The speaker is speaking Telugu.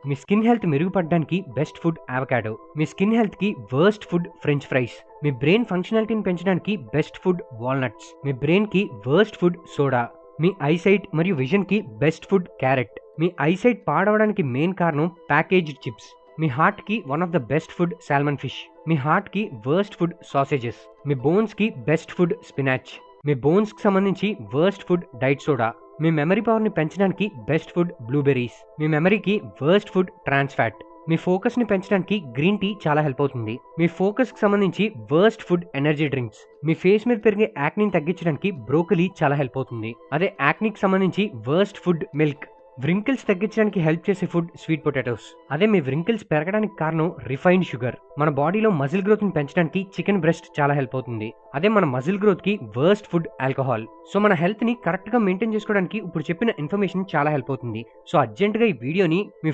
మీ స్కిన్ హెల్త్ మెరుగుపడడానికి బెస్ట్ ఫుడ్ అవకాడో. మీ స్కిన్ హెల్త్ కి వర్స్ట్ ఫుడ్ ఫ్రెంచ్ ఫ్రైస్. మీ బ్రెయిన్ ఫంక్షనాలిటీని పెంచడానికి బెస్ట్ ఫుడ్ వాల్నట్స్. మీ బ్రెయిన్ కి వర్స్ట్ ఫుడ్ సోడా. మీ ఐసైట్ మరియు విజన్ కి బెస్ట్ ఫుడ్ క్యారెట్. మీ ఐసైట్ పాడవడానికి మెయిన్ కారణం ప్యాకేజ్డ్ చిప్స్. మీ హార్ట్ కి one of the best food salmon fish. మీ హార్ట్ కి వర్స్ట్ ఫుడ్ సాసేజెస్. మీ బోన్స్ కి బెస్ట్ ఫుడ్ స్పినాచ్. మీ బోన్స్ కి సంబంధించి వర్స్ట్ ఫుడ్ డైట్ సోడా. మీ మెమరీ పవర్ ని పెంచడానికి బెస్ట్ ఫుడ్ బ్లూబెర్రీస్. మీ మెమరీకి వర్స్ట్ ఫుడ్ ట్రాన్స్ ఫ్యాట్. మీ ఫోకస్ ని పెంచడానికి గ్రీన్ టీ చాలా హెల్ప్ అవుతుంది. మీ ఫోకస్ కి సంబంధించి వర్స్ట్ ఫుడ్ ఎనర్జీ డ్రింక్స్. మీ ఫేస్ మీద పెరిగే యాక్నీని తగ్గించడానికి బ్రోకలీ చాలా హెల్ప్ అవుతుంది. అదే యాక్నీకి సంబంధించి వర్స్ట్ ఫుడ్ మిల్క్. వ్రింకిల్స్ తగ్గించడానికి హెల్ప్ చేసే ఫుడ్ స్వీట్ పొటాటోస్. అదే మీ వ్రింకిల్స్ పెరగడానికి కారణం రిఫైన్డ్ షుగర్. మన బాడీలో మజిల్ గ్రోత్ ని పెంచడానికి చికెన్ బ్రెస్ట్ చాలా హెల్ప్ అవుతుంది. అదే మన మజిల్ గ్రోత్ కి వర్స్ట్ ఫుడ్ ఆల్కహాల్. సో మన హెల్త్ ని కరెక్ట్ గా మెయింటైన్ చేసుకోవడానికి ఇప్పుడు చెప్పిన ఇన్ఫర్మేషన్ చాలా హెల్ప్ అవుతుంది. సో అర్జెంట్ గా ఈ వీడియోని మీ